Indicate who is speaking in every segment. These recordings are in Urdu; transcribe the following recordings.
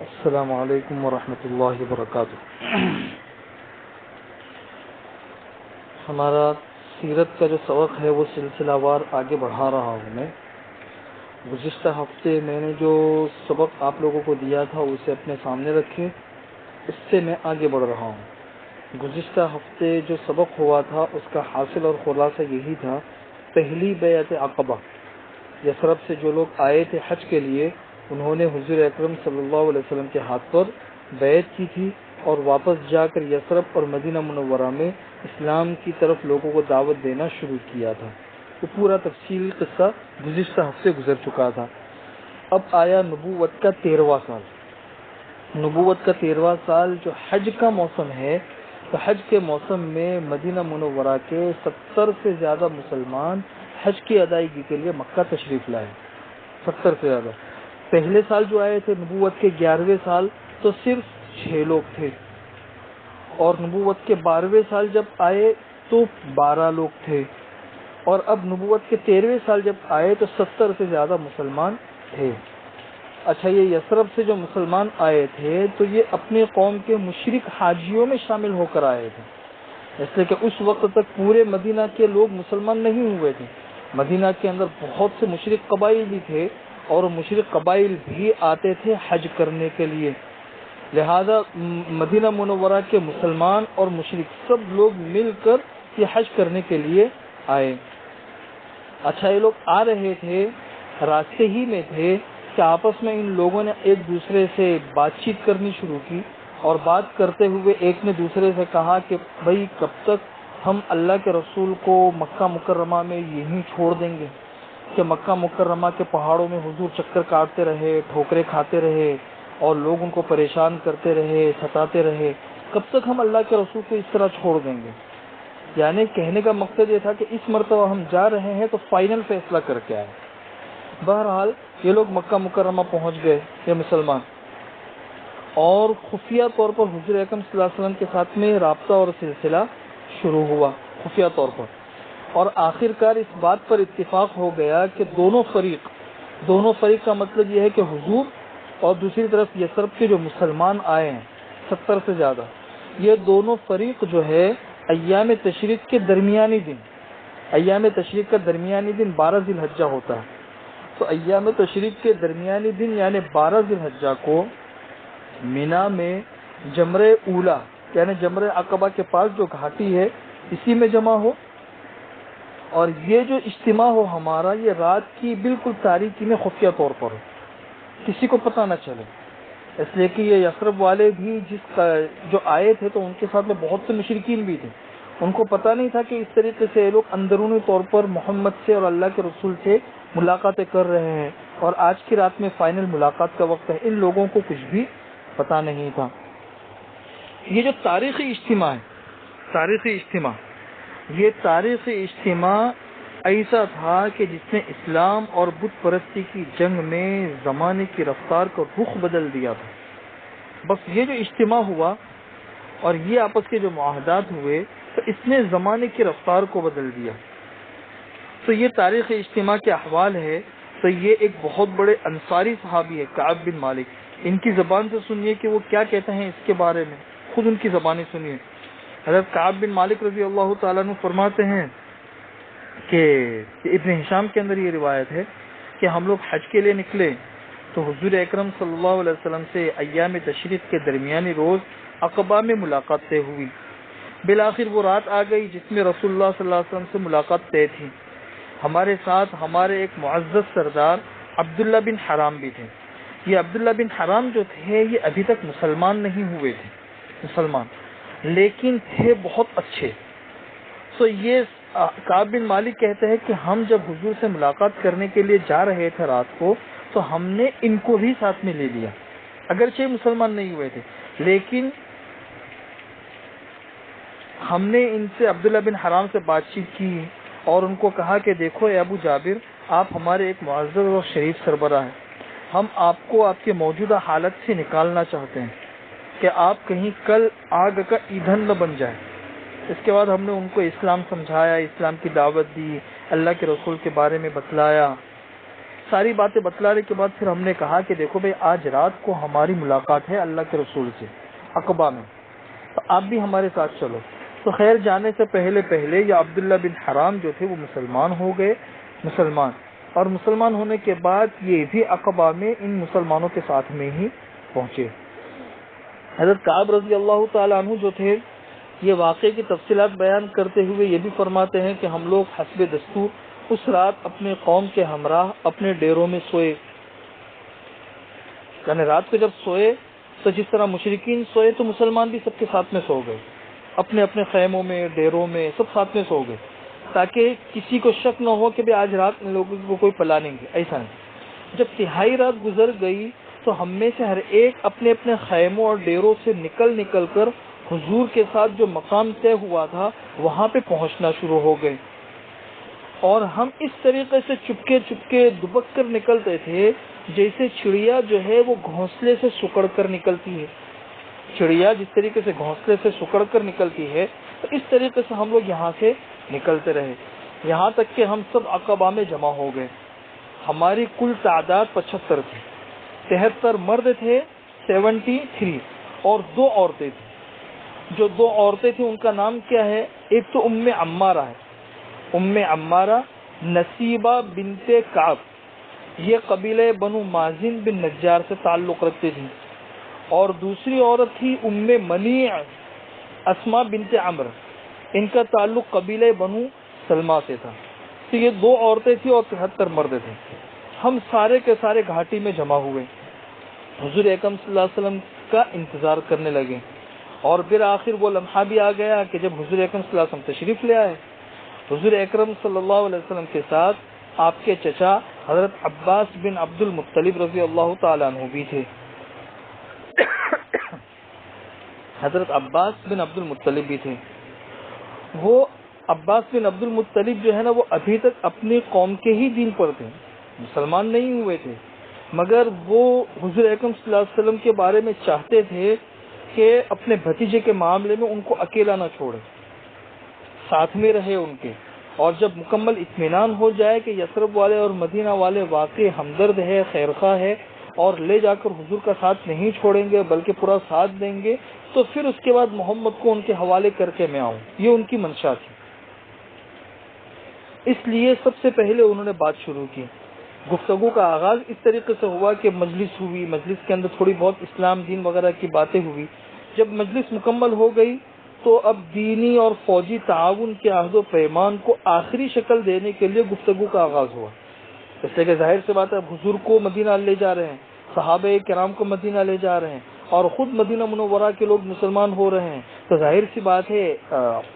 Speaker 1: السلام علیکم ورحمۃ اللہ وبرکاتہ۔ ہمارا سیرت کا جو سبق ہے وہ سلسلہ وار آگے بڑھا رہا ہوں میں۔ گزشتہ ہفتے میں نے جو سبق آپ لوگوں کو دیا تھا اسے اپنے سامنے رکھے، اس سے میں آگے بڑھ رہا ہوں۔ گزشتہ ہفتے جو سبق ہوا تھا اس کا حاصل اور خلاصہ یہی تھا، پہلی بیعت عقبہ، یثرب سے جو لوگ آئے تھے حج کے لیے، انہوں نے حضور اکرم صلی اللہ علیہ وسلم کے ہاتھ پر بیعت کی تھی اور واپس جا کر یثرب اور مدینہ منورہ میں اسلام کی طرف لوگوں کو دعوت دینا شروع کیا تھا۔ وہ پورا تفصیل قصہ گزشتہ ہفتے گزر چکا تھا۔ اب آیا نبوت کا 13واں سال۔ نبوت کا 13واں سال جو حج کا موسم ہے، تو حج کے موسم میں مدینہ منورہ کے 70 سے زیادہ مسلمان حج کی ادائیگی کے لیے مکہ تشریف لائے۔ 70 سے زیادہ۔ پہلے سال جو آئے تھے نبوت کے 11ویں سال تو صرف 6 لوگ تھے، اور نبوت کے 12ویں سال جب آئے تو 12 لوگ تھے، اور اب نبوت کے 13ویں سال جب آئے تو 70 سے زیادہ مسلمان تھے۔ اچھا، یہ یثرب سے جو مسلمان آئے تھے تو یہ اپنے قوم کے مشرک حاجیوں میں شامل ہو کر آئے تھے، اس لیے کہ اس وقت تک پورے مدینہ کے لوگ مسلمان نہیں ہوئے تھے۔ مدینہ کے اندر بہت سے مشرک قبائل بھی تھے، اور مشرک قبائل بھی آتے تھے حج کرنے کے لیے، لہذا مدینہ منورہ کے مسلمان اور مشرک سب لوگ مل کر یہ حج کرنے کے لیے آئے۔ اچھا، یہ لوگ آ رہے تھے، راستے ہی میں تھے کہ آپس میں ان لوگوں نے ایک دوسرے سے بات چیت کرنی شروع کی، اور بات کرتے ہوئے ایک نے دوسرے سے کہا کہ بھائی کب تک ہم اللہ کے رسول کو مکہ مکرمہ میں یہیں چھوڑ دیں گے کہ مکہ مکرمہ کے پہاڑوں میں حضور چکر کاٹتے رہے، ٹھوکریں کھاتے رہے، اور لوگ ان کو پریشان کرتے رہے، ستاتے رہے، کب تک ہم اللہ کے رسول کو اس طرح چھوڑ دیں گے؟ یعنی کہنے کا مقصد یہ تھا کہ اس مرتبہ ہم جا رہے ہیں تو فائنل فیصلہ کر کے آئے۔ بہرحال یہ لوگ مکہ مکرمہ پہنچ گئے، یہ مسلمان، اور خفیہ طور پر حضور اکرم صلی اللہ علیہ وسلم کے ساتھ میں رابطہ اور سلسلہ شروع ہوا خفیہ طور پر، اور آخر کار اس بات پر اتفاق ہو گیا کہ دونوں فریق کا مطلب یہ ہے کہ حضور اور دوسری طرف یثرب کے جو مسلمان آئے ہیں 70 سے زیادہ، یہ دونوں فریق جو ہے ایام تشریق کے درمیانی دن، ایام تشریق کا درمیانی دن 12 ذی الحجہ ہوتا ہے، تو ایام تشریق کے درمیانی دن یعنی 12 ذی الحجہ کو مینا میں جمرہ اولا یعنی جمرہ عقبہ کے پاس جو گھاٹی ہے اسی میں جمع ہو، اور یہ جو اجتماع ہو ہمارا یہ رات کی بالکل تاریکی میں خفیہ طور پر ہو، کسی کو پتہ نہ چلے، اس لیے کہ یہ یثرب والے بھی جو آئے تھے تو ان کے ساتھ میں بہت سے مشرکین بھی تھے، ان کو پتہ نہیں تھا کہ اس طریقے سے یہ لوگ اندرونی طور پر محمد سے اور اللہ کے رسول سے ملاقاتیں کر رہے ہیں، اور آج کی رات میں فائنل ملاقات کا وقت ہے، ان لوگوں کو کچھ بھی پتہ نہیں تھا۔ یہ جو تاریخی اجتماع یہ تاریخی اجتماع ایسا تھا کہ جس نے اسلام اور بت پرستی کی جنگ میں زمانے کی رفتار کو رخ بدل دیا تھا۔ بس یہ جو اجتماع ہوا اور یہ آپس کے جو معاہدات ہوئے تو اس نے زمانے کی رفتار کو بدل دیا۔ تو یہ تاریخی اجتماع کے احوال ہے، تو یہ ایک بہت بڑے انصاری صحابی ہے کعب بن مالک، ان کی زبان سے سنیے کہ وہ کیا کہتے ہیں اس کے بارے میں، خود ان کی زبانی سنیے۔ حضرت کعب بن مالک رضی اللہ تعالیٰ عنہ فرماتے ہیں کہ ابن ہشام کے اندر یہ روایت ہے کہ ہم لوگ حج کے لیے نکلے تو حضور اکرم صلی اللہ علیہ وسلم سے ایام تشریق کے درمیانی روز عقبہ میں ملاقات طے ہوئی۔ بالآخر وہ رات آ گئی جس میں رسول اللہ صلی اللہ علیہ وسلم سے ملاقات طے تھی۔ ہمارے ساتھ ہمارے ایک معزز سردار عبداللہ بن حرام بھی تھے۔ یہ عبداللہ بن حرام جو تھے یہ ابھی تک مسلمان نہیں ہوئے تھے، لیکن تھے بہت اچھے۔ تو یہ کعب بن مالک کہتے ہیں کہ ہم جب حضور سے ملاقات کرنے کے لیے جا رہے تھے رات کو تو ہم نے ان کو بھی ساتھ میں لے لیا، اگرچہ مسلمان نہیں ہوئے تھے، لیکن ہم نے ان سے عبداللہ بن حرام سے بات چیت کی اور ان کو کہا کہ دیکھو اے ابو جابر، آپ ہمارے ایک معزز اور شریف سربراہ ہیں، ہم آپ کو آپ کے موجودہ حالت سے نکالنا چاہتے ہیں کہ آپ کہیں کل آگ کا ایندھن نہ بن جائے۔ اس کے بعد ہم نے ان کو اسلام سمجھایا، اسلام کی دعوت دی، اللہ کے رسول کے بارے میں بتلایا، ساری باتیں بتلانے کے بعد پھر ہم نے کہا کہ دیکھو بھائی آج رات کو ہماری ملاقات ہے اللہ کے رسول سے عقبہ میں، تو آپ بھی ہمارے ساتھ چلو۔ تو خیر جانے سے پہلے یہ عبداللہ بن حرام جو تھے وہ مسلمان ہو گئے، اور مسلمان ہونے کے بعد یہ بھی عقبہ میں ان مسلمانوں کے ساتھ میں ہی پہنچے۔ حضرت کعب رضی اللہ تعالیٰ عنہ جو تھے یہ واقعے کی تفصیلات بیان کرتے ہوئے یہ بھی فرماتے ہیں کہ ہم لوگ حسب دستور اس رات اپنے قوم کے ہمراہ اپنے ڈیروں میں سوئے، یعنی رات کو جب سوئے تو جس طرح مشرکین سوئے تو مسلمان بھی سب کے ساتھ میں سو گئے، اپنے اپنے خیموں میں ڈیروں میں سب ساتھ میں سو گئے، تاکہ کسی کو شک نہ ہو کہ بھی آج رات ان لوگوں کو کوئی پلانیں گے، ایسا نہیں۔ جب تہائی رات گزر گئی تو ہم میں سے ہر ایک اپنے اپنے خیموں اور ڈیروں سے نکل کر حضور کے ساتھ جو مقام طے ہوا تھا وہاں پہ پہنچنا شروع ہو گئے، اور ہم اس طریقے سے چپکے دبک کر نکلتے تھے جیسے چڑیا جو ہے وہ گھونسلے سے سکڑ کر نکلتی ہے۔ چڑیا جس طریقے سے گھونسلے سے سکڑ کر نکلتی ہے تو اس طریقے سے ہم لوگ یہاں سے نکلتے رہے، یہاں تک کہ ہم سب عقبہ میں جمع ہو گئے۔ ہماری کل تعداد 75 تھی، 73 مرد تھے، 73 اور 2 عورتیں تھیں۔ جو 2 عورتیں تھیں ان کا نام کیا ہے؟ ایک تو ام عمارہ ہے، ام عمارہ نصیبہ بنت کعب، یہ قبیلہ بنو مازن بن نجار سے تعلق رکھتی تھی، اور دوسری عورت تھی ام منیع اسما بنت عمر، ان کا تعلق قبیلہ بنو سلمہ سے تھا۔ تو یہ 2 عورتیں تھیں اور 73 مرد تھے۔ ہم سارے کے سارے گھاٹی میں جمع ہوئے، حضور اکرم صلی اللہ علیہ وسلم کا انتظار کرنے لگے، اور پھر آخر وہ لمحہ بھی آ گیا کہ جب حضور اکرم صلی اللہ علیہ وسلم تشریف لے آئے۔ حضور اکرم صلی اللہ علیہ وسلم کے ساتھ آپ کے چچا حضرت عباس بن عبد المطلب رضی اللہ تعالیٰ عنہ بھی تھے۔ حضرت عباس بن عبد المطلب بھی تھے۔ وہ عباس بن عبد المطلب جو ہے نا وہ ابھی تک اپنی قوم کے ہی دین پر تھے، مسلمان نہیں ہوئے تھے، مگر وہ حضور اکرم صلی اللہ علیہ وسلم کے بارے میں چاہتے تھے کہ اپنے بھتیجے کے معاملے میں ان کو اکیلا نہ چھوڑے، ساتھ میں رہے ان کے، اور جب مکمل اطمینان ہو جائے کہ یثرب والے اور مدینہ والے واقعی ہمدرد ہے، خیرخواہ ہے، اور لے جا کر حضور کا ساتھ نہیں چھوڑیں گے بلکہ پورا ساتھ دیں گے، تو پھر اس کے بعد محمد کو ان کے حوالے کر کے میں آؤں۔ یہ ان کی منشا تھی۔ اس لیے سب سے پہلے انہوں نے بات شروع کی۔ گفتگو کا آغاز اس طریقے سے ہوا کہ مجلس ہوئی، مجلس کے اندر تھوڑی بہت اسلام دین وغیرہ کی باتیں ہوئی۔ جب مجلس مکمل ہو گئی تو اب دینی اور فوجی تعاون کے عہد و پیمان کو آخری شکل دینے کے لیے گفتگو کا آغاز ہوا، اس لیے کہ ظاہر سی بات ہے حضور کو مدینہ لے جا رہے ہیں، صحابہ کرام کو مدینہ لے جا رہے ہیں، اور خود مدینہ منورہ کے لوگ مسلمان ہو رہے ہیں، تو ظاہر سی بات ہے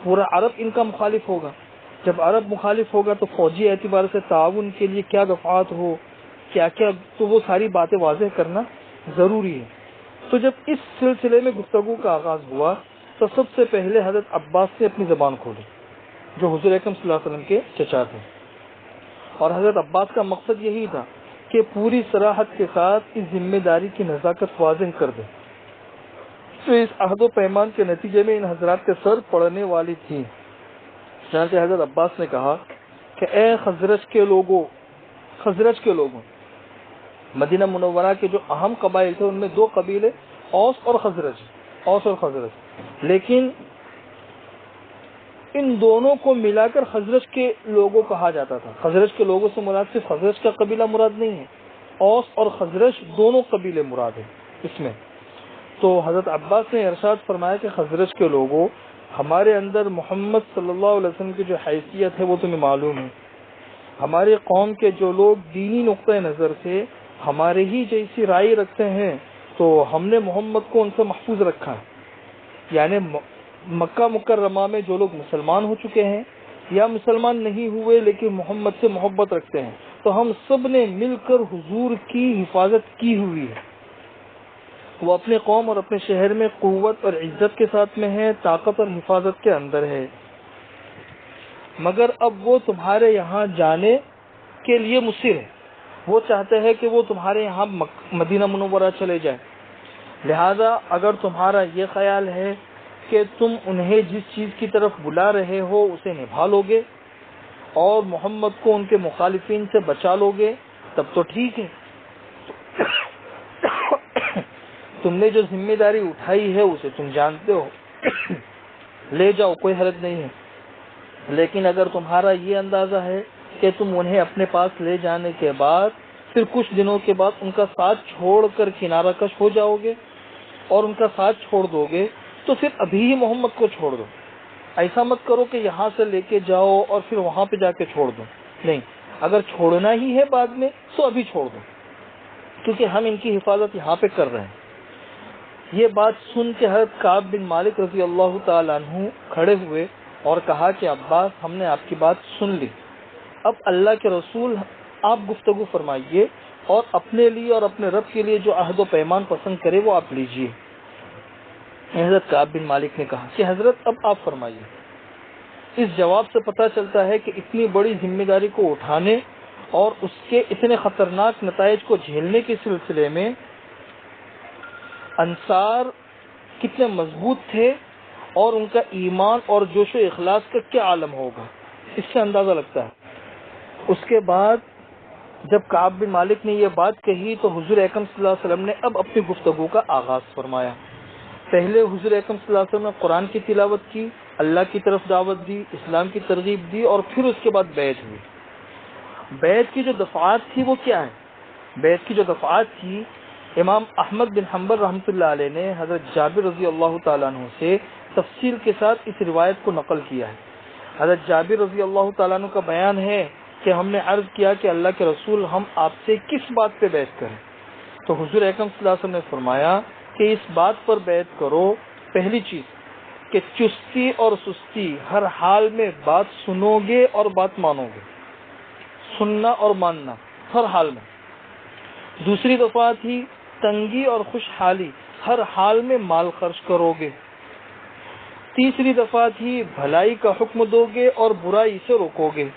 Speaker 1: پورا عرب ان کا مخالف ہوگا۔ جب عرب مخالف ہوگا تو فوجی اعتبار سے تعاون کے لیے کیا دفعات ہو، کیا کیا، تو وہ ساری باتیں واضح کرنا ضروری ہے۔ تو جب اس سلسلے میں گفتگو کا آغاز ہوا تو سب سے پہلے حضرت عباس نے اپنی زبان کھولی، جو حضور اکرم صلی اللہ علیہ وسلم کے چچا تھے، اور حضرت عباس کا مقصد یہی تھا کہ پوری صراحت کے ساتھ اس ذمہ داری کی نزاکت واضح کر دیں۔ تو اس عہد و پیمان کے نتیجے میں ان حضرات کے سر پڑنے والی تھی۔ چنانچہ حضرت عباس نے کہا کہ اے خزرج کے لوگوں، مدینہ منورہ کے جو اہم قبائل تھے ان میں 2 قبیلے اوس اور خزرج، لیکن ان دونوں کو ملا کر خزرج کے لوگوں کہا جاتا تھا۔ خزرج کے لوگوں سے مراد صرف خزرج کا قبیلہ مراد نہیں ہے، اوس اور خزرج دونوں قبیلے مراد ہیں اس میں۔ تو حضرت عباس نے ارشاد فرمایا کہ خزرج کے لوگوں، ہمارے اندر محمد صلی اللہ علیہ وسلم کی جو حیثیت ہے وہ تمہیں معلوم ہے۔ ہماری قوم کے جو لوگ دینی نقطۂ نظر سے ہمارے ہی جیسی رائے رکھتے ہیں تو ہم نے محمد کو ان سے محفوظ رکھا ہے، یعنی مکہ مکرمہ میں جو لوگ مسلمان ہو چکے ہیں یا مسلمان نہیں ہوئے لیکن محمد سے محبت رکھتے ہیں، تو ہم سب نے مل کر حضور کی حفاظت کی ہوئی ہے۔ وہ اپنے قوم اور اپنے شہر میں قوت اور عزت کے ساتھ میں ہے، طاقت اور حفاظت کے اندر ہے، مگر اب وہ تمہارے یہاں جانے کے لیے مصر ہے، وہ چاہتے ہیں کہ وہ تمہارے یہاں مدینہ منورہ چلے جائیں۔ لہذا اگر تمہارا یہ خیال ہے کہ تم انہیں جس چیز کی طرف بلا رہے ہو اسے نبھا لو گے اور محمد کو ان کے مخالفین سے بچا لو گے تب تو ٹھیک ہے، تم نے جو ذمہ داری اٹھائی ہے اسے تم جانتے ہو، لے جاؤ، کوئی حرج نہیں ہے۔ لیکن اگر تمہارا یہ اندازہ ہے کہ تم انہیں اپنے پاس لے جانے کے بعد پھر کچھ دنوں کے بعد ان کا ساتھ چھوڑ کر کنارہ کش ہو جاؤ گے اور ان کا ساتھ چھوڑ دو گے، تو پھر ابھی ہی محمد کو چھوڑ دو۔ ایسا مت کرو کہ یہاں سے لے کے جاؤ اور پھر وہاں پہ جا کے چھوڑ دو، نہیں، اگر چھوڑنا ہی ہے بعد میں تو ابھی چھوڑ دو، کیونکہ ہم ان کی حفاظت یہاں پہ کر رہے ہیں۔ یہ بات سن کے حضرت کعب بن مالک رضی اللہ تعالیٰ عنہ کھڑے ہوئے اور کہا کہ عباس، ہم نے آپ کی بات سن لی، اب اللہ کے رسول آپ گفتگو فرمائیے اور اپنے لیے اور اپنے رب کے لیے جو عہد و پیمان پسند کرے وہ آپ لیجئے۔ حضرت کعب بن مالک نے کہا کہ حضرت اب آپ فرمائیے۔ اس جواب سے پتہ چلتا ہے کہ اتنی بڑی ذمہ داری کو اٹھانے اور اس کے اتنے خطرناک نتائج کو جھیلنے کے سلسلے میں انصار کتنے مضبوط تھے اور ان کا ایمان اور جوش و اخلاص کا کیا عالم ہوگا، اس سے اندازہ لگتا ہے۔ اس کے بعد جب کعب بن مالک نے یہ بات کہی تو حضور اکرم صلی اللہ علیہ وسلم نے اب اپنی گفتگو کا آغاز فرمایا۔ پہلے حضور اکرم صلی اللہ علیہ وسلم نے قرآن کی تلاوت کی، اللہ کی طرف دعوت دی، اسلام کی ترغیب دی، اور پھر اس کے بعد بیعت ہوئی۔ بیعت کی جو دفعات تھی وہ کیا ہے؟ بیعت کی جو دفعات تھی، امام احمد بن حنبل رحمۃ اللہ علیہ نے حضرت جابر رضی اللہ تعالیٰ عنہ سے تفصیل کے ساتھ اس روایت کو نقل کیا ہے۔ حضرت جابر رضی اللہ تعالیٰ عنہ کا بیان ہے کہ ہم نے عرض کیا کہ اللہ کے رسول، ہم آپ سے کس بات پہ بیعت کریں؟ تو حضور اکرم صلی اللہ علیہ وسلم نے فرمایا کہ اس بات پر بیعت کرو، پہلی چیز کہ چستی اور سستی ہر حال میں بات سنو گے اور بات مانو گے، سننا اور ماننا ہر حال میں۔ دوسری دفعہ تھی تنگی اور خوشحالی، ہر حال میں مال خرچ کرو گے۔ تیسری دفعہ تھی بھلائی کا حکم دو گے اور برائی سے روکو گے۔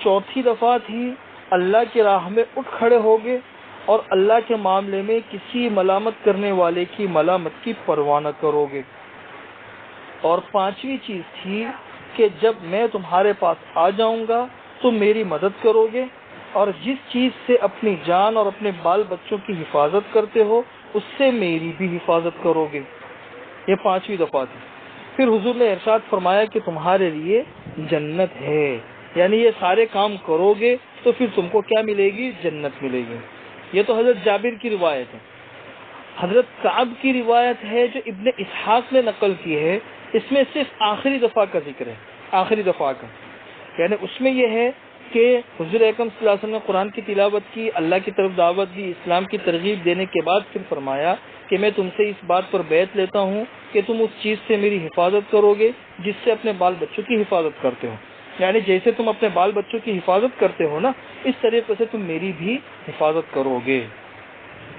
Speaker 1: چوتھی دفعہ تھی اللہ کی راہ میں اٹھ کھڑے ہوگے اور اللہ کے معاملے میں کسی ملامت کرنے والے کی ملامت کی پرواہ نہ کرو گے۔ اور پانچویں چیز تھی کہ جب میں تمہارے پاس آ جاؤں گا تو میری مدد کرو گے، اور جس چیز سے اپنی جان اور اپنے بال بچوں کی حفاظت کرتے ہو اس سے میری بھی حفاظت کرو گے۔ یہ پانچویں دفعہ تھی۔ پھر حضور نے ارشاد فرمایا کہ تمہارے لیے جنت ہے، یعنی یہ سارے کام کرو گے تو پھر تم کو کیا ملے گی؟ جنت ملے گی۔ یہ تو حضرت جابر کی روایت ہے۔ حضرت کعب کی روایت ہے جو ابن اسحاق نے نقل کی ہے، اس میں صرف آخری دفعہ کا ذکر ہے، آخری دفعہ کا، یعنی اس میں یہ ہے کہ حضور اکرم صلی اللہ علیہ وسلم نے قرآن کی تلاوت کی، اللہ کی طرف دعوت دی، اسلام کی ترغیب دینے کے بعد پھر فرمایا کہ میں تم سے اس بات پر بیعت لیتا ہوں کہ تم اس چیز سے میری حفاظت کرو گے جس سے اپنے بال بچوں کی حفاظت کرتے ہو، یعنی جیسے تم اپنے بال بچوں کی حفاظت کرتے ہو نا، اس طریقے سے تم میری بھی حفاظت کرو گے۔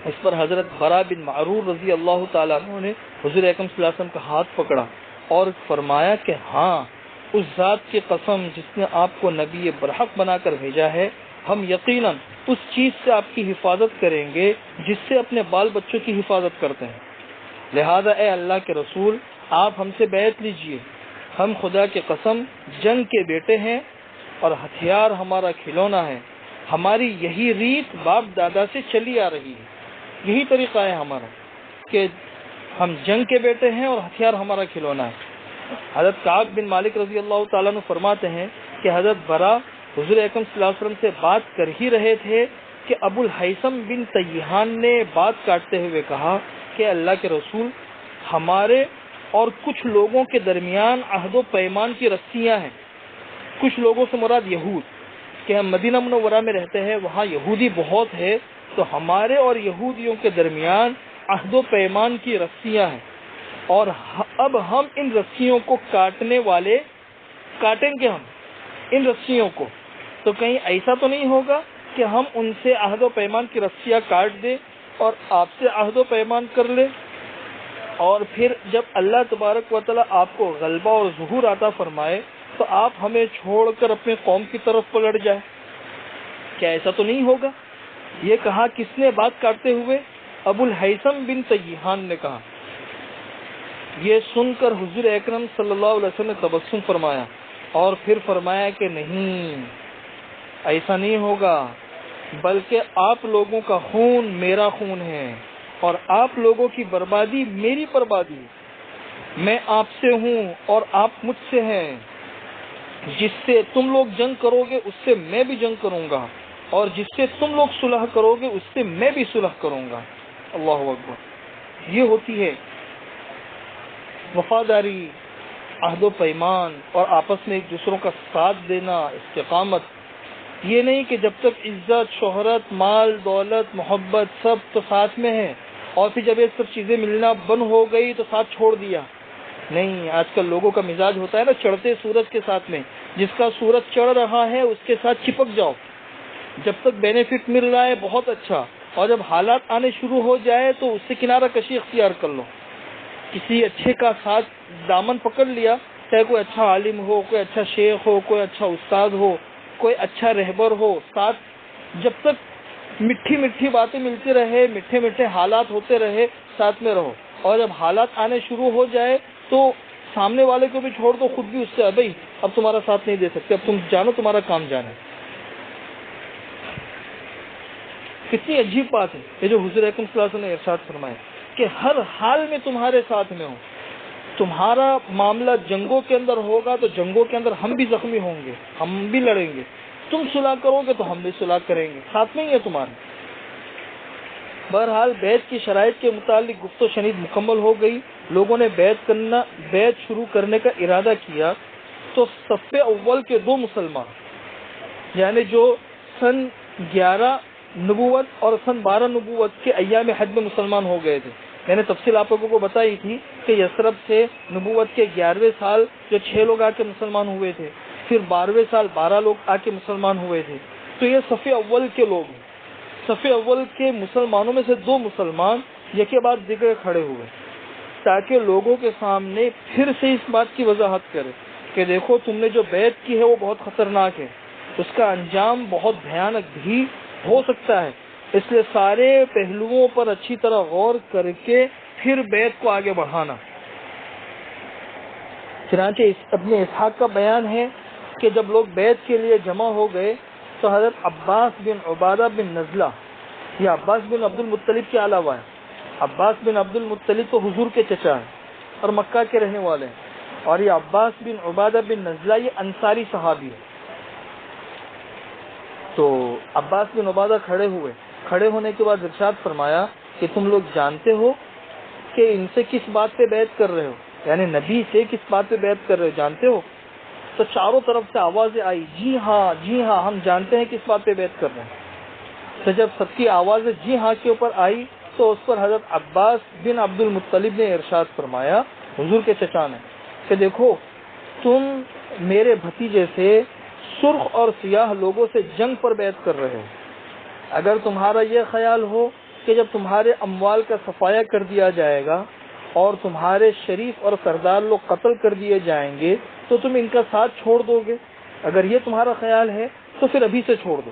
Speaker 1: اس پر حضرت برا بن معرور رضی اللہ تعالیٰ عنہ نے حضور اکرم صلی اللہ علیہ وسلم کا ہاتھ پکڑا اور فرمایا کہ ہاں، اس ذات کی قسم جس نے آپ کو نبی برحق بنا کر بھیجا ہے، ہم یقیناً اس چیز سے آپ کی حفاظت کریں گے جس سے اپنے بال بچوں کی حفاظت کرتے ہیں۔ لہذا اے اللہ کے رسول، آپ ہم سے بیعت لیجئے، ہم خدا کی قسم جنگ کے بیٹے ہیں اور ہتھیار ہمارا کھلونا ہے، ہماری یہی ریت باپ دادا سے چلی آ رہی ہے، یہی طریقہ ہے ہمارا کہ ہم جنگ کے بیٹے ہیں اور ہتھیار ہمارا کھلونا ہے۔ حضرت کعب بن مالک رضی اللہ تعالیٰ عنہ فرماتے ہیں کہ حضرت برا حضور اکرم صلی اللہ علیہ وسلم سے بات کر ہی رہے تھے کہ ابو الحیثم بن تیہان نے بات کاٹتے ہوئے کہا کہ اللہ کے رسول، ہمارے اور کچھ لوگوں کے درمیان عہد و پیمان کی رسیاں ہیں۔ کچھ لوگوں سے مراد یہود، کہ ہم مدینہ منورہ میں رہتے ہیں، وہاں یہودی بہت ہے، تو ہمارے اور یہودیوں کے درمیان عہد و پیمان کی رسیاں ہیں، اور اب ہم ان رسیوں کو کاٹیں گے ہم ان رسیوں کو، تو کہیں ایسا تو نہیں ہوگا کہ ہم ان سے عہد و پیمان کی رسیاں کاٹ دیں اور آپ سے عہد و پیمان کر لیں، اور پھر جب اللہ تبارک و تعالیٰ آپ کو غلبہ اور ظہور عطا فرمائے تو آپ ہمیں چھوڑ کر اپنے قوم کی طرف پلٹ جائے؟ کیا ایسا تو نہیں ہوگا؟ یہ کہا کس نے بات کاٹتے ہوئے؟ ابو الحیثم بن تیہان نے کہا۔ یہ سن کر حضور اکرم صلی اللہ علیہ وسلم نے تبسم فرمایا اور پھر فرمایا کہ نہیں، ایسا نہیں ہوگا، بلکہ آپ لوگوں کا خون میرا خون ہے اور آپ لوگوں کی بربادی میری بربادی. میں آپ سے ہوں اور آپ مجھ سے ہیں. جس سے تم لوگ جنگ کرو گے اس سے میں بھی جنگ کروں گا اور جس سے تم لوگ صلح کرو گے اس سے میں بھی صلح کروں گا. اللہ اکبر. یہ ہوتی ہے وفاداری، عہد و پیمان اور آپس میں ایک دوسروں کا ساتھ دینا، استقامت. یہ نہیں کہ جب تک عزت، شہرت، مال، دولت، محبت سب تو ساتھ میں ہے اور پھر جب یہ سب چیزیں ملنا بند ہو گئی تو ساتھ چھوڑ دیا. نہیں، آج کل لوگوں کا مزاج ہوتا ہے نا چڑھتے سورج کے ساتھ میں، جس کا سورج چڑھ رہا ہے اس کے ساتھ چپک جاؤ. جب تک بینیفٹ مل رہا ہے بہت اچھا، اور جب حالات آنے شروع ہو جائے تو اس سے کنارہ کشی اختیار کر لو. کسی اچھے کا ساتھ دامن پکڑ لیا، چاہے کوئی اچھا عالم ہو، کوئی اچھا شیخ ہو، کوئی اچھا استاد ہو، کوئی اچھا رہبر ہو، ساتھ جب تک میٹھی میٹھی باتیں ملتی رہے، میٹھے میٹھے حالات ہوتے رہے، ساتھ میں رہو. اور جب حالات آنے شروع ہو جائے تو سامنے والے کو بھی چھوڑ دو، خود بھی اس سے بھائی اب تمہارا ساتھ نہیں دے سکتے، اب تم جانو تمہارا کام جانے. کتنی عجیب بات ہے یہ جو حضور اکرم صلی اللہ علیہ وسلم نے ارشاد فرمایا کہ ہر حال میں تمہارے ساتھ میں ہوں. تمہارا معاملہ جنگوں کے اندر ہوگا تو جنگوں کے اندر ہم بھی زخمی ہوں گے، ہم بھی لڑیں گے. تم صلح کرو گے تو ہم بھی صلح کریں گے، ساتھ میں ہی ہے تمہارے. بہرحال بیعت کی شرائط کے متعلق گفت و شنید مکمل ہو گئی. لوگوں نے بیعت شروع کرنے کا ارادہ کیا تو صف اول کے 2 مسلمان، یعنی جو سن 11 نبوت اور سن 12 نبوت کے ایام حج میں مسلمان ہو گئے تھے. میں نے تفصیل آپ لوگوں کو بتائی تھی کہ یثرب سے نبوت کے 11ویں سال جو 6 لوگ آ کے مسلمان ہوئے تھے، پھر 12ویں سال 12 لوگ آ کے مسلمان ہوئے تھے. تو یہ صف اول کے لوگ ہیں. صف اول کے مسلمانوں میں سے 2 مسلمان یکے بعد دیگر کھڑے ہوئے تاکہ لوگوں کے سامنے پھر سے اس بات کی وضاحت کرے کہ دیکھو تم نے جو بیعت کی ہے وہ بہت خطرناک ہے، اس کا انجام بہت بھیانک بھی ہو سکتا ہے، اس لیے سارے پہلوؤں پر اچھی طرح غور کر کے پھر بیعت کو آگے بڑھانا. چنانچہ ابن اسحاق کا بیان ہے کہ جب لوگ بیعت کے لیے جمع ہو گئے تو حضرت عباس بن عبادہ بن نزلہ، یہ عباس بن عبد المطلب کے علاوہ ہے. عباس بن عبد المطلب تو حضور کے چچا ہیں اور مکہ کے رہنے والے ہیں، اور یہ عباس بن عبادہ بن نزلہ یہ انصاری صحابی ہے. تو عباس بن عبادہ کھڑے ہونے کے بعد ارشاد فرمایا کہ تم لوگ جانتے ہو کہ ان سے کس بات پہ بیعت کر رہے ہو، یعنی نبی سے کس بات پہ بیعت کر رہے ہو، جانتے ہو؟ تو چاروں طرف سے آوازیں آئی، جی ہاں ہم جانتے ہیں کس بات پہ بیعت کر رہے ہیں. تو جب سب کی آوازیں جی ہاں کے اوپر آئی تو اس پر حضرت عباس بن عبد المطلب نے ارشاد فرمایا، حضور کے چچا نے، کہ دیکھو تم میرے بھتیجے سے سرخ اور سیاہ لوگوں سے جنگ پر بیعت کر رہے ہو. اگر تمہارا یہ خیال ہو کہ جب تمہارے اموال کا صفایا کر دیا جائے گا اور تمہارے شریف اور سردار لوگ قتل کر دیے جائیں گے تو تم ان کا ساتھ چھوڑ دو گے، اگر یہ تمہارا خیال ہے تو پھر ابھی سے چھوڑ دو،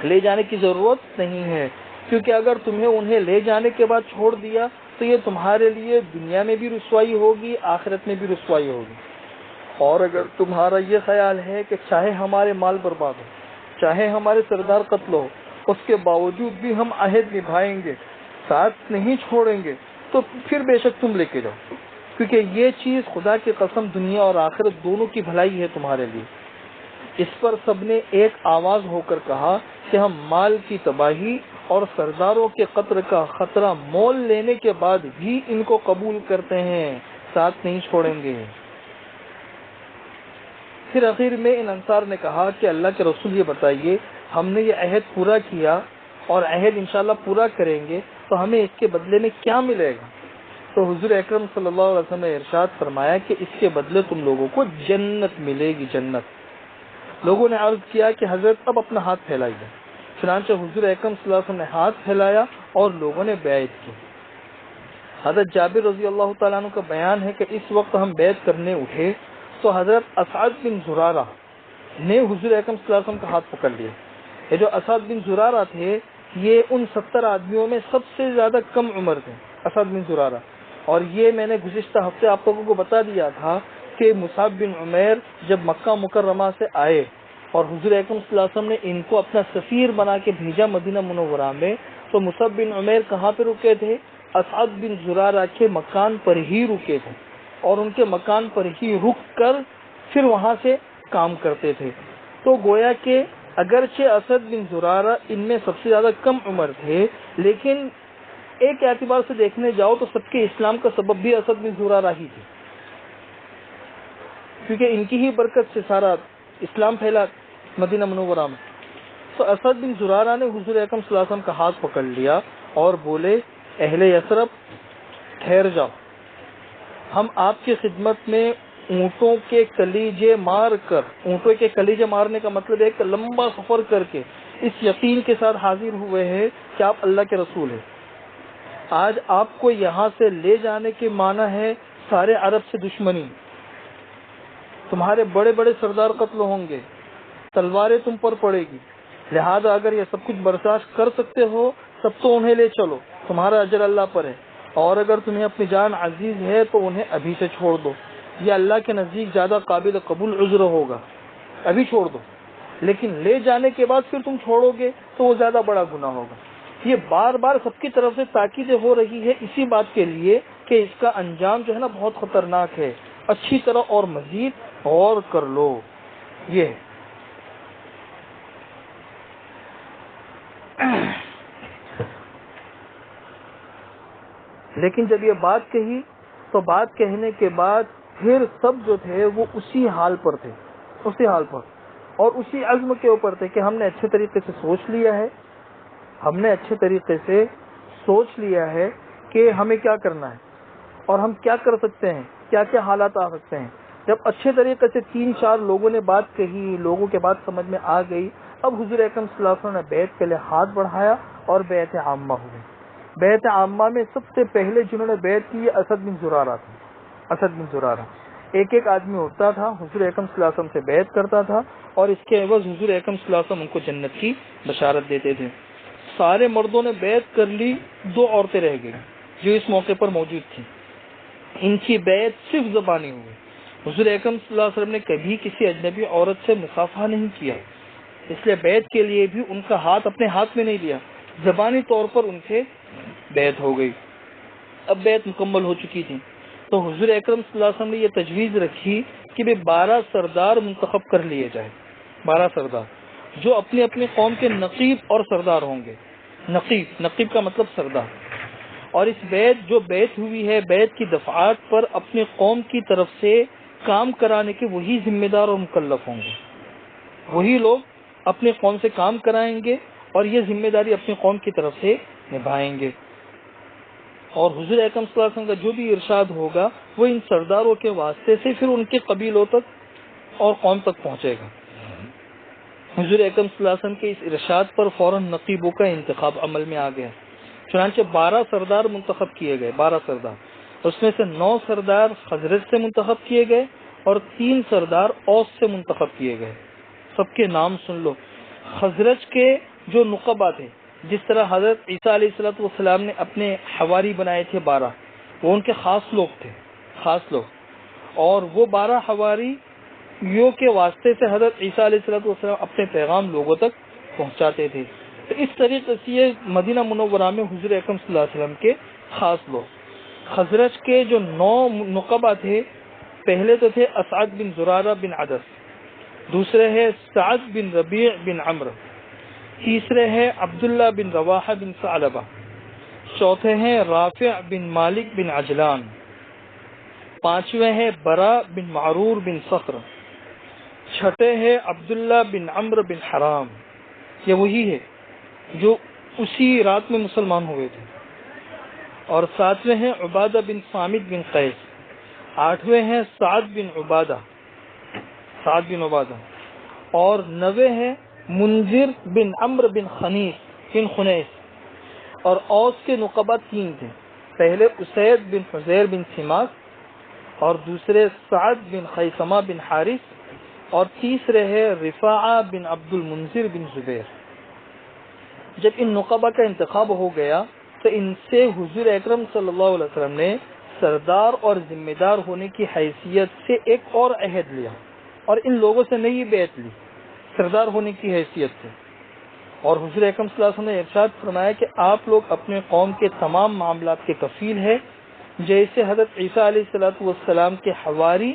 Speaker 1: لے جانے کی ضرورت نہیں ہے، کیونکہ اگر تمہیں انہیں لے جانے کے بعد چھوڑ دیا تو یہ تمہارے لیے دنیا میں بھی رسوائی ہوگی، آخرت میں بھی رسوائی ہوگی. اور اگر تمہارا یہ خیال ہے کہ چاہے ہمارے مال برباد ہو، چاہے ہمارے سردار قتل ہو، اس کے باوجود بھی ہم عہد نبھائیں گے، ساتھ نہیں چھوڑیں گے، تو پھر بے شک تم لے کے جاؤ، کیونکہ یہ چیز خدا کی قسم دنیا اور آخرت دونوں کی بھلائی ہے تمہارے لیے. اس پر سب نے ایک آواز ہو کر کہا کہ ہم مال کی تباہی اور سرداروں کے قتل کا خطرہ مول لینے کے بعد بھی ان کو قبول کرتے ہیں، ساتھ نہیں چھوڑیں گے. پھر آخر میں ان انصار نے کہا کہ اللہ کے رسول یہ بتائیے، ہم نے یہ عہد پورا کیا اور عہد انشاءاللہ پورا کریں گے تو ہمیں اس کے بدلے میں کیا ملے گا؟ تو حضور اکرم صلی اللہ علیہ وسلم نے ارشاد فرمایا کہ اس کے بدلے تم لوگوں کو جنت ملے گی، جنت. لوگوں نے عرض کیا کہ حضرت اب اپنا ہاتھ پھیلائیے. چنانچہ حضور اکرم صلی اللہ علیہ وسلم نے ہاتھ پھیلایا اور لوگوں نے بیعت کی. حضرت جابر رضی اللہ تعالیٰ عنہ کا بیان ہے کہ اس وقت ہم بیعت کرنے اٹھے تو حضرت اسعد بن زرارہ نے حضور اکرم صلی اللہ علیہ وسلم کا ہاتھ پکڑ لیا. یہ جو اسعد بن زرارہ تھے یہ ان 70 آدمیوں میں سب سے زیادہ کم عمر تھے، اسعد بن زرارہ. اور یہ میں نے گزشتہ ہفتے آپ لوگوں کو بتا دیا تھا کہ مصعب بن عمیر جب مکہ مکرمہ سے آئے اور حضور اکرم صلی اللہ علیہ وسلم نے ان کو اپنا سفیر بنا کے بھیجا مدینہ منورہ میں، تو مصعب بن عمیر کہاں پہ رکے تھے؟ اسعد بن زرارہ کے مکان پر ہی رکے تھے، اور ان کے مکان پر ہی رک کر پھر وہاں سے کام کرتے تھے۔ تو گویا کہ اگرچہ اسد بن زرارہ ان میں سب سے زیادہ کم عمر تھے، لیکن ایک اعتبار سے دیکھنے جاؤ تو سب کے اسلام کا سبب بھی اسد بن زرارہ ہی تھے، کیونکہ ان کی ہی برکت سے سارا اسلام پھیلا مدینہ منورہ میں۔ تو اسد بن زرارہ نے حضور اکرم صلی اللہ علیہ وسلم کا ہاتھ پکڑ لیا اور بولے، اہل یثرب ٹھہر جاؤ، ہم آپ کی خدمت میں اونٹوں کے کلیجے مار کر، اونٹوں کے کلیجے مارنے کا مطلب ہے کہ لمبا سفر کر کے اس یقین کے ساتھ حاضر ہوئے ہیں کہ آپ اللہ کے رسول ہیں۔ آج آپ کو یہاں سے لے جانے کے معنی ہے سارے عرب سے دشمنی، تمہارے بڑے بڑے سردار قتل ہوں گے، تلواریں تم پر پڑے گی، لہذا اگر یہ سب کچھ برداشت کر سکتے ہو تب تو انہیں لے چلو، تمہارا اجر اللہ پر ہے، اور اگر تمہیں اپنی جان عزیز ہے تو انہیں ابھی سے چھوڑ دو، یہ اللہ کے نزدیک زیادہ قابل قبول عذر ہوگا، ابھی چھوڑ دو، لیکن لے جانے کے بعد پھر تم چھوڑو گے تو وہ زیادہ بڑا گناہ ہوگا۔ یہ بار بار سب کی طرف سے تاکیدیں ہو رہی ہے اسی بات کے لیے کہ اس کا انجام جو ہے نا بہت خطرناک ہے، اچھی طرح اور مزید غور کر لو۔ یہ لیکن جب یہ بات کہی تو بات کہنے کے بعد پھر سب جو تھے وہ اسی حال پر تھے، اسی حال پر اور اسی عزم کے اوپر تھے کہ ہم نے اچھے طریقے سے سوچ لیا ہے، ہم نے اچھے طریقے سے سوچ لیا ہے کہ ہمیں کیا کرنا ہے اور ہم کیا کر سکتے ہیں، کیا کیا حالات آ سکتے ہیں۔ جب اچھے طریقے سے 3-4 لوگوں نے بات کہی، لوگوں کے بات سمجھ میں آ گئی، اب حضور اکرم صلی اللہ علیہ وسلم نے بیعت کے لیے ہاتھ بڑھایا اور بیعت عامہ ہوئی۔ بیعت عامہ میں سب سے پہلے جنہوں نے بیعت کی اسد بن زرارہ تھے، اسد بن زرارہ۔ ایک ایک آدمی اٹھتا تھا، حضور اکرم صلی اللہ علیہ وسلم سے بیعت کرتا تھا اور اس کے عوض حضور اکرم صلی اللہ علیہ وسلم ان کو جنت کی بشارت دیتے تھے۔ سارے مردوں نے بیعت کر لی، 2 عورتیں رہ گئی جو اس موقع پر موجود تھیں، ان کی بیعت صرف زبانی ہوئی۔ حضور اکرم صلی اللہ علیہ وسلم نے کبھی کسی اجنبی عورت سے مصافحہ نہیں کیا، اس لیے بیعت کے لیے بھی ان کا ہاتھ اپنے ہاتھ میں نہیں لیا، زبانی طور پر ان سے بیعت ہو گئی۔ اب بیعت مکمل ہو چکی تھی تو حضور اکرم صلی اللہ علیہ وسلم نے یہ تجویز رکھی کہ 12 سردار منتخب کر لیے جائیں، 12 سردار جو اپنی اپنی قوم کے نقیب اور سردار ہوں گے۔ نقیب کا مطلب سردار۔ اور اس بیعت جو بیعت ہوئی ہے، بیعت کی دفعات پر اپنی قوم کی طرف سے کام کرانے کے وہی ذمہ دار اور مکلف ہوں گے، وہی لوگ اپنی قوم سے کام کرائیں گے اور یہ ذمہ داری اپنی قوم کی طرف سے نبھائیں گے۔ اور حضور اکرم صلی اللہ علیہ وسلم کا جو بھی ارشاد ہوگا وہ ان سرداروں کے واسطے سے پھر ان کے قبیلوں تک اور قوم تک پہنچے گا۔ حضور اکرم صلی اللہ علیہ وسلم کے اس ارشاد پر فوراً نقیبوں کا انتخاب عمل میں آ گیا، چنانچہ 12 سردار منتخب کیے گئے، 12 سردار، اس میں سے 9 سردار خزرج سے منتخب کیے گئے اور 3 سردار اوس سے منتخب کیے گئے۔ سب کے نام سن لو۔ خزرج کے جو نقبہ تھے، جس طرح حضرت عیسیٰ علیہ السلام نے اپنے حواری بنائے تھے 12، وہ ان کے خاص لوگ تھے، خاص لوگ، اور وہ 12 حواری یوں کے واسطے سے حضرت عیسیٰ علیہ السلام اپنے پیغام لوگوں تک پہنچاتے تھے۔ تو اس طریقے سے یہ مدینہ منورہ میں حضور اکرم صلی اللہ علیہ وسلم کے خاص لوگ۔ خزرج کے جو 9 نقبہ تھے، پہلے تو تھے اسعد بن زرارہ بن عدس، دوسرے ہے سعد بن ربیع بن عمرو، تیسرے ہیں عبداللہ بن رواحہ بن ثعلبہ، چوتھے ہیں رافع بن مالک بن عجلان، پانچویں ہیں برا بن معرور بن صخر، چھٹے ہیں عبداللہ بن عمرو بن حرام، یہ وہی ہے جو اسی رات میں مسلمان ہوئے تھے، اور ساتویں ہیں عبادہ بن صامت بن قیس، آٹھویں ہیں سعد بن عبادہ، اور 9ویں ہیں منذر بن عمرو بن خنیس، اور اوس کے نقبہ 3 تھے، پہلے اسید بن حزیر بن سماس، اور دوسرے سعد بن خیثمہ بن حارث، اور تیسرے ہے رفاعہ بن عبد المنذر بن زبیر۔ جب ان نقبہ کا انتخاب ہو گیا تو ان سے حضور اکرم صلی اللہ علیہ وسلم نے سردار اور ذمہ دار ہونے کی حیثیت سے ایک اور عہد لیا اور ان لوگوں سے نئی بیعت لی سردار ہونے کی حیثیت سے. اور حضور اکرم صلی اللہ علیہ وسلم نے ارشاد فرمایا کہ آپ لوگ اپنے قوم کے تمام معاملات کے کفیل ہیں، جیسے حضرت عیسیٰ علیہ الصلوۃ والسلام کے حواری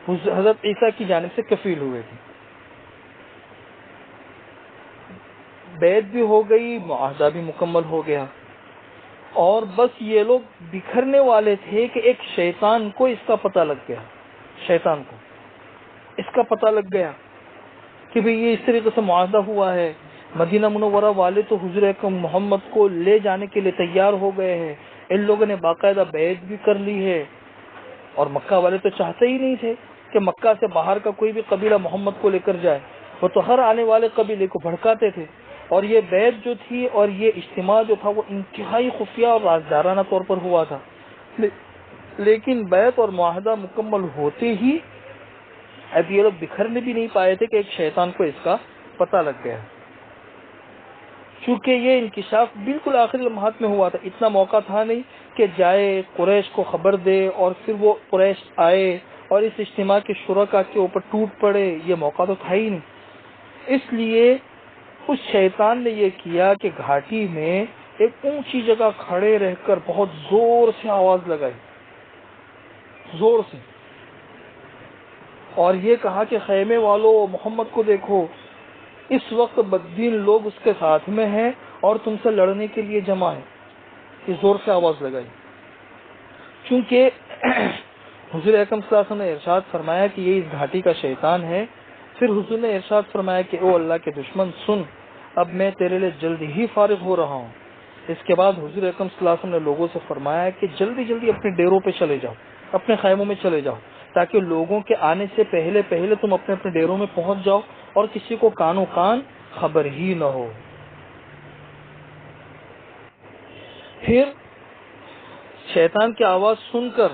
Speaker 1: حضرت عیسیٰ کی جانب سے کفیل ہوئے تھے. بیعت بھی ہو گئی، معاہدہ بھی مکمل ہو گیا، اور بس یہ لوگ بکھرنے والے تھے کہ ایک شیطان کو اس کا پتہ لگ گیا. شیطان کو اس کا پتہ لگ گیا کہ بھئی یہ اس طریقے سے معاہدہ ہوا ہے. مدینہ منورہ والے تو حضور اکرم محمد کو لے جانے کے لیے تیار ہو گئے ہیں، ان لوگوں نے باقاعدہ بیعت بھی کر لی ہے. اور مکہ والے تو چاہتے ہی نہیں تھے کہ مکہ سے باہر کا کوئی بھی قبیلہ محمد کو لے کر جائے، وہ تو ہر آنے والے قبیلے کو بھڑکاتے تھے. اور یہ بیعت جو تھی اور یہ اجتماع جو تھا وہ انتہائی خفیہ اور رازدارانہ طور پر ہوا تھا. لیکن بیعت اور معاہدہ مکمل ہوتے ہی اب یہ لوگ بکھرنے بھی نہیں پائے تھے کہ ایک شیطان کو اس کا پتہ لگ گیا. چونکہ یہ انکشاف بالکل آخری لمحات میں ہوا تھا، اتنا موقع تھا نہیں کہ جائے قریش کو خبر دے اور پھر وہ قریش آئے اور اس اجتماع کے شرکاء کے اوپر ٹوٹ پڑے. یہ موقع تو تھا ہی نہیں. اس لیے اس شیطان نے یہ کیا کہ گھاٹی میں ایک اونچی جگہ کھڑے رہ کر بہت زور سے آواز لگائی، زور سے، اور یہ کہا کہ خیمے والوں، محمد کو دیکھو، اس وقت بددین لوگ اس کے ساتھ میں ہیں اور تم سے لڑنے کے لیے جمع ہے. یہ زور سے آواز لگائی. چونکہ حضور اکرم صلی اللہ علیہ وسلم نے ارشاد فرمایا کہ یہ اس گھاٹی کا شیطان ہے. پھر حضور نے ارشاد فرمایا کہ او اللہ کے دشمن سن، اب میں تیرے لیے جلدی ہی فارغ ہو رہا ہوں. اس کے بعد حضور اکرم صلی اللہ علیہ وسلم نے لوگوں سے فرمایا کہ جلدی جلدی اپنے ڈیروں پہ چلے جاؤ، اپنے خیموں میں چلے جاؤ، تاکہ لوگوں کے آنے سے پہلے پہلے تم اپنے اپنے ڈیروں میں پہنچ جاؤ اور کسی کو کانوں کان خبر ہی نہ ہو. پھر شیطان کی آواز سن کر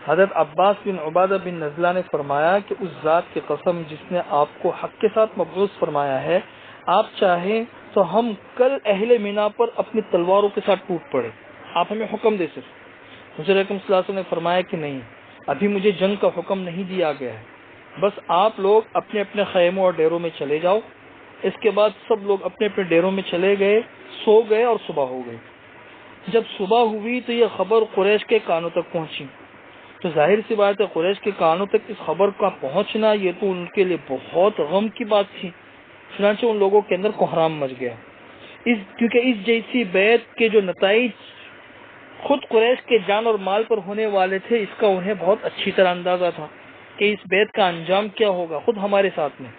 Speaker 1: حضرت عباس بن عبادہ بن نزلہ نے فرمایا کہ اس ذات کی قسم جس نے آپ کو حق کے ساتھ مبعوث فرمایا ہے، آپ چاہیں تو ہم کل اہل مینا پر اپنی تلواروں کے ساتھ ٹوٹ پڑے، آپ ہمیں حکم دے. صرف حضور اکرم صلی اللہ علیہ وسلم نے فرمایا کہ نہیں، ابھی مجھے جنگ کا حکم نہیں دیا گیا ہے، بس آپ لوگ اپنے اپنے خیموں اور ڈیروں میں چلے جاؤ. اس کے بعد سب لوگ اپنے اپنے ڈیروں میں چلے گئے، سو گئے اور صبح ہو گئی. جب صبح ہوئی تو یہ خبر قریش کے کانوں تک پہنچی. تو ظاہر سی بات ہے قریش کے کانوں تک اس خبر کا پہنچنا یہ تو ان کے لیے بہت غم کی بات تھی. چنانچہ ان لوگوں کے اندر کوہرام مچ گیا، کیونکہ اس جیسی بیعت کے جو نتائج خود قریش کے جان اور مال پر ہونے والے تھے، اس کا انہیں بہت اچھی طرح اندازہ تھا کہ اس بیعت کا انجام کیا ہوگا خود ہمارے ساتھ میں.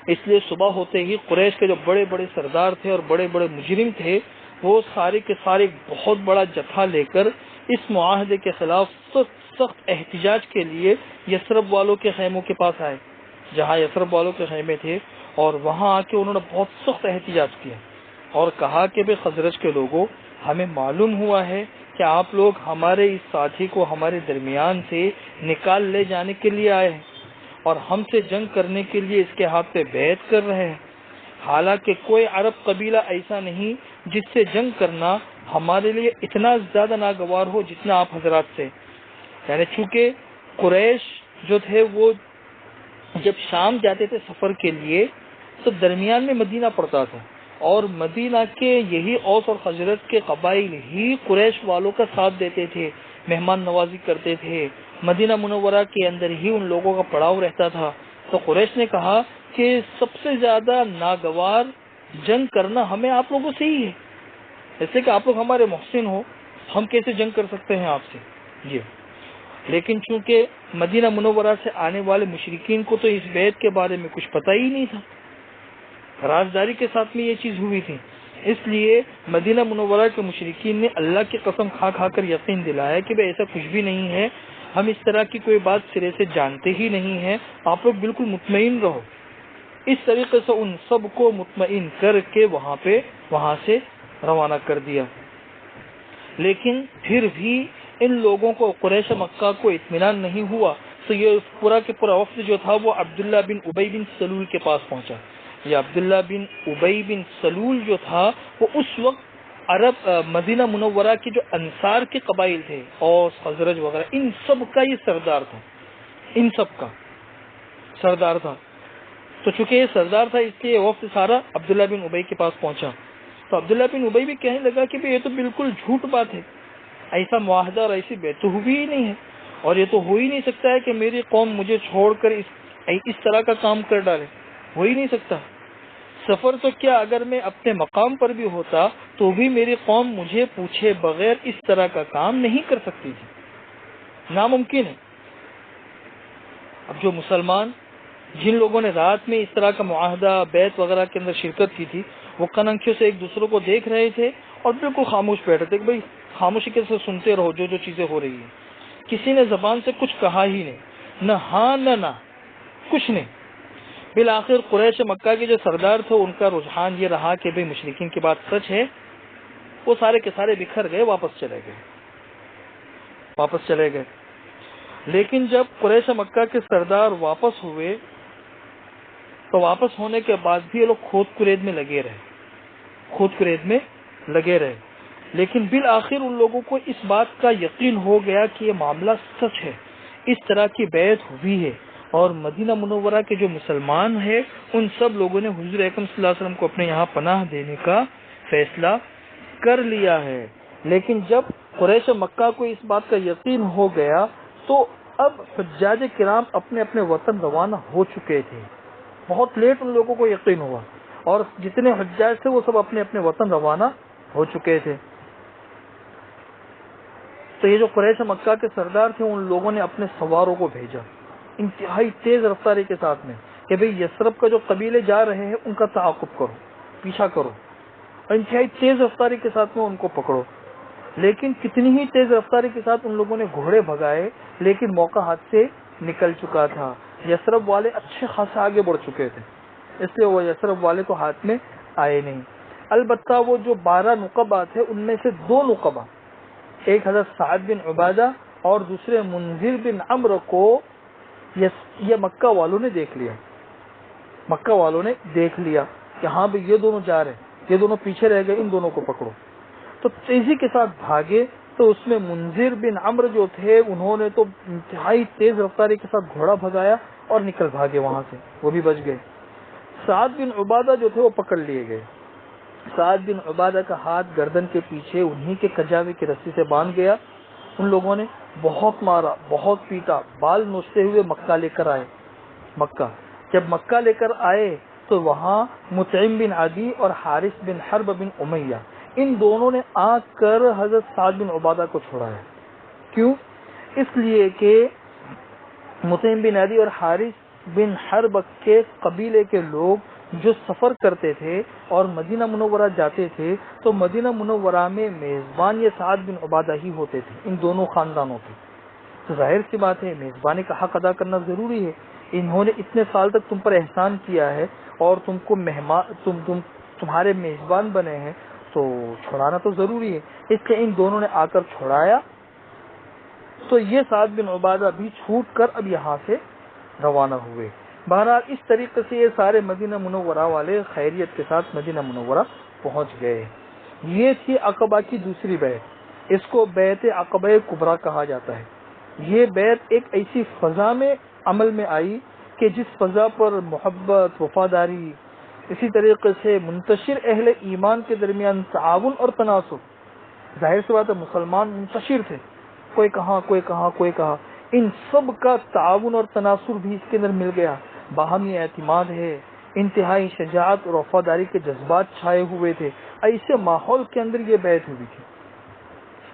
Speaker 1: اس لیے صبح ہوتے ہی قریش کے جو بڑے بڑے سردار تھے اور بڑے بڑے مجرم تھے، وہ سارے کے سارے بہت بڑا جتھا لے کر اس معاہدے کے خلاف سخت احتجاج کے لیے یثرب والوں کے خیموں کے پاس آئے، جہاں یثرب والوں کے خیمے تھے، اور وہاں آ کے انہوں نے بہت سخت احتجاج کیا اور کہا کہ بے خزرج کے لوگوں، ہمیں معلوم ہوا ہے کہ آپ لوگ ہمارے اس ساتھی کو ہمارے درمیان سے نکال لے جانے کے لیے آئے ہیں اور ہم سے جنگ کرنے کے لیے اس کے ہاتھ پہ بیعت کر رہے ہیں. حالانکہ کوئی عرب قبیلہ ایسا نہیں جس سے جنگ کرنا ہمارے لیے اتنا زیادہ ناگوار ہو جتنا آپ حضرات سے. یعنی چونکہ قریش جو تھے وہ جب شام جاتے تھے سفر کے لیے تو درمیان میں مدینہ پڑتا تھا، اور مدینہ کے یہی اوس اور خزرج کے قبائل ہی قریش والوں کا ساتھ دیتے تھے، مہمان نوازی کرتے تھے. مدینہ منورہ کے اندر ہی ان لوگوں کا پڑاؤ رہتا تھا. تو قریش نے کہا کہ سب سے زیادہ ناگوار جنگ کرنا ہمیں آپ لوگوں سے ہی ہے، جیسے کہ آپ لوگ ہمارے محسن ہو، ہم کیسے جنگ کر سکتے ہیں آپ سے. جی، لیکن چونکہ مدینہ منورہ سے آنے والے مشرکین کو تو اس بیعت کے بارے میں کچھ پتہ ہی نہیں تھا، رازداری کے ساتھ میں یہ چیز ہوئی تھی، اس لیے مدینہ منورہ کے مشرکین نے اللہ کی قسم کھا کھا کر یقین دلایا کہ ایسا کچھ بھی نہیں ہے، ہم اس طرح کی کوئی بات سرے سے جانتے ہی نہیں ہیں، آپ لوگ بالکل مطمئن رہو. اس طریقے سے ان سب کو مطمئن کر کے وہاں سے روانہ کر دیا. لیکن پھر بھی ان لوگوں کو قریش مکہ کو اطمینان نہیں ہوا، تو یہ پورا کے پورا وفد جو تھا وہ عبداللہ بن ابی بن سلول کے پاس پہنچا. یہ عبداللہ بن ابی بن سلول جو تھا وہ اس وقت عرب مدینہ منورہ کے جو انصار کے قبائل تھے، اوس خزرج وغیرہ، ان سب کا یہ سردار تھا، ان سب کا سردار تھا. تو چونکہ یہ سردار تھا اس لیے وفد سارا عبداللہ بن ابی کے پاس پہنچا. تو عبداللہ بن ابی بھی کہنے لگا کہ یہ تو بالکل جھوٹ بات ہے، ایسا معاہدہ اور ایسی بیعت تو ہوئی ہی نہیں ہے، اور یہ تو ہو ہی نہیں سکتا ہے کہ میری قوم مجھے چھوڑ کر اس طرح کا کام کر ڈالے، ہو ہی نہیں سکتا. سفر تو کیا اگر میں اپنے مقام پر بھی ہوتا تو بھی میری قوم مجھے پوچھے بغیر اس طرح کا کام نہیں کر سکتی تھی، ناممکن ہے. اب جو مسلمان جن لوگوں نے رات میں اس طرح کا معاہدہ بیعت وغیرہ کے اندر شرکت کی تھی، وہ کنکھیوں سے ایک دوسرے کو دیکھ رہے تھے اور بالکل خاموش بیٹھے تھے کہ بھائی خاموشی کے سے سنتے رہو جو چیزیں ہو رہی ہیں. کسی نے زبان سے کچھ کہا ہی نہیں، نہ ہاں نہ کچھ نہیں. بالآخر قریش مکہ کے جو سردار تھے ان کا رجحان یہ رہا کہ بھئی مشرکین کی بات سچ ہے. وہ سارے کے سارے بکھر گئے، واپس چلے گئے. لیکن جب قریش مکہ کے سردار واپس ہوئے تو واپس ہونے کے بعد بھی یہ لوگ کھود کرید میں لگے رہے. لیکن بالآخر ان لوگوں کو اس بات کا یقین ہو گیا کہ یہ معاملہ سچ ہے، اس طرح کی بیعت ہوئی ہے، اور مدینہ منورہ کے جو مسلمان ہیں ان سب لوگوں نے حضور اکرم صلی اللہ علیہ وسلم کو اپنے یہاں پناہ دینے کا فیصلہ کر لیا ہے. لیکن جب قریش مکہ کو اس بات کا یقین ہو گیا تو اب حجاج کرام اپنے اپنے وطن روانہ ہو چکے تھے. بہت لیٹ ان لوگوں کو یقین ہوا، اور جتنے حجاج تھے وہ سب اپنے اپنے وطن روانہ ہو چکے تھے. تو یہ جو قریش مکہ کے سردار تھے ان لوگوں نے اپنے سواروں کو بھیجا انتہائی تیز رفتاری کے ساتھ میں کہ بھئی یثرب کا جو قبیلے جا رہے ہیں ان کا تعاقب کرو، پیچھا کرو، اور انتہائی تیز رفتاری کے ساتھ میں ان کو پکڑو. لیکن کتنی ہی تیز رفتاری کے ساتھ ان لوگوں نے گھوڑے بھگائے، لیکن موقع ہاتھ سے نکل چکا تھا. یثرب والے اچھے خاصے آگے بڑھ چکے تھے، اس لیے وہ یثرب والے تو ہاتھ میں آئے نہیں. البتہ وہ جو 12 نقبہ تھے ان میں سے 2 نقبہ، ایک حضرت سعد بن عبادہ اور دوسرے منذر بن عمرو کو یہ مکہ والوں نے دیکھ لیا کہ ہاں بھی یہ دونوں جا رہے ہیں، یہ دونوں پیچھے رہ گئے، ان دونوں کو پکڑو. تو تیزی کے ساتھ بھاگے. تو اس میں منذر بن عمرو جو تھے انہوں نے تو انتہائی تیز رفتاری کے ساتھ گھوڑا بھگایا اور نکل بھاگے وہاں سے، وہ بھی بچ گئے. سعد بن عبادہ جو تھے وہ پکڑ لیے گئے. سعد بن عبادہ کا ہاتھ گردن کے پیچھے انہی کے کجاوے کی رسی سے باندھ گیا. ان لوگوں نے بہت مارا، بہت پیٹا، بال نوچتے ہوئے مکہ لے کر آئے. جب مکہ لے کر آئے تو وہاں مطعم بن عدی اور حارث بن حرب بن امیہ ان دونوں نے آ کر حضرت سعد بن عبادہ کو چھڑایا. کیوں؟ اس لیے کہ مطعم بن عدی اور حارث بن حرب کے قبیلے کے لوگ جو سفر کرتے تھے اور مدینہ منورہ جاتے تھے تو مدینہ منورہ میں میزبان یہ سعد بن عبادہ ہی ہوتے تھے ان دونوں خاندانوں کے. تو ظاہر سی بات ہے میزبانی کا حق ادا کرنا ضروری ہے. انہوں نے اتنے سال تک تم پر احسان کیا ہے اور تم کو تمہارے میزبان بنے ہیں تو چھڑانا تو ضروری ہے. اس لیے ان دونوں نے آ کر چھڑایا. تو یہ سعد بن عبادہ بھی چھوٹ کر اب یہاں سے روانہ ہوئے. بہرحال اس طریقے سے یہ سارے مدینہ منورہ والے خیریت کے ساتھ مدینہ منورہ پہنچ گئے. یہ تھی عقبہ کی دوسری بیعت، اس کو بیعت عقبہ کبریٰ کہا جاتا ہے. یہ بیعت ایک ایسی فضا میں عمل میں آئی کہ جس فضا پر محبت، وفاداری، اسی طریقے سے منتشر اہل ایمان کے درمیان تعاون اور تناسب. ظاہر سی بات ہے مسلمان منتشر تھے، کوئی کہاں. ان سب کا تعاون اور تناسب بھی اس کے اندر مل گیا. باہمی اعتماد ہے، انتہائی شجاعت اور وفاداری کے جذبات چھائے ہوئے تھے. ایسے ماحول کے اندر یہ بیعت ہوئی تھی.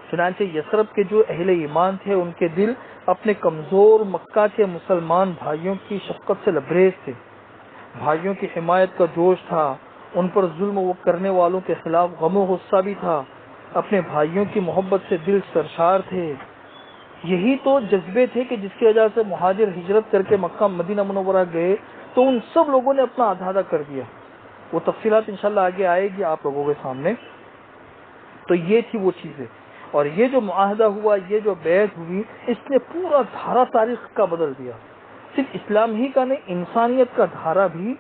Speaker 1: چنانچہ یثرب کے جو اہل ایمان تھے ان کے دل اپنے کمزور مکہ کے مسلمان بھائیوں کی شفقت سے لبریز تھے. بھائیوں کی حمایت کا جوش تھا، ان پر ظلم کرنے والوں کے خلاف غم و غصہ بھی تھا. اپنے بھائیوں کی محبت سے دل سرشار تھے. یہی تو جذبے تھے کہ جس کی وجہ سے مہاجر ہجرت کر کے مکہ مدینہ منورہ گئے تو ان سب لوگوں نے اپنا آدھا کر دیا. وہ تفصیلات انشاءاللہ آگے آئے گی آپ لوگوں کے سامنے. تو یہ تھی وہ چیزیں، اور یہ جو معاہدہ ہوا، یہ جو بیعت ہوئی، اس نے پورا دھارا تاریخ کا بدل دیا. صرف اسلام ہی کا نہیں، انسانیت کا دھارا بھی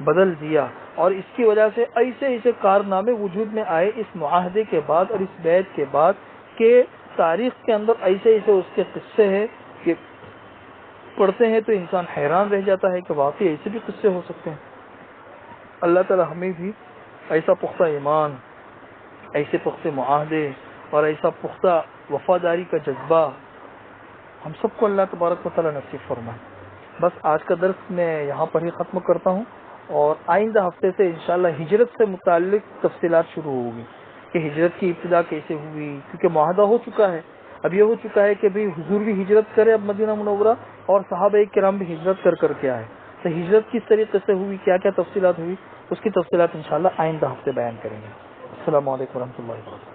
Speaker 1: بدل دیا. اور اس کی وجہ سے ایسے کارنامے وجود میں آئے اس معاہدے کے بعد اور اس بیعت کے بعد کہ تاریخ کے اندر ایسے اس کے قصے ہیں کہ پڑھتے ہیں تو انسان حیران رہ جاتا ہے کہ واقعی ایسے بھی قصے ہو سکتے ہیں. اللہ تعالی ہمیں بھی ایسا پختہ ایمان، ایسے پختہ معاہدے اور ایسا پختہ وفاداری کا جذبہ ہم سب کو اللہ تبارک و تعالی نصیب فرمائے. بس آج کا درس میں یہاں پر ہی ختم کرتا ہوں، اور آئندہ ہفتے سے انشاءاللہ ہجرت سے متعلق تفصیلات شروع ہوگی کہ ہجرت کی ابتدا کیسے ہوئی، کیونکہ معاہدہ ہو چکا ہے. اب یہ ہو چکا ہے کہ بھی حضور بھی ہجرت کرے اب مدینہ منورہ، اور صحابہ کرام بھی ہجرت کر کے آئے. تو ہجرت کس طریقے سے ہوئی، کیا کیا تفصیلات ہوئی، اس کی تفصیلات انشاءاللہ آئندہ ہفتے بیان کریں گے. السلام علیکم ورحمۃ اللہ وبرکاتہ.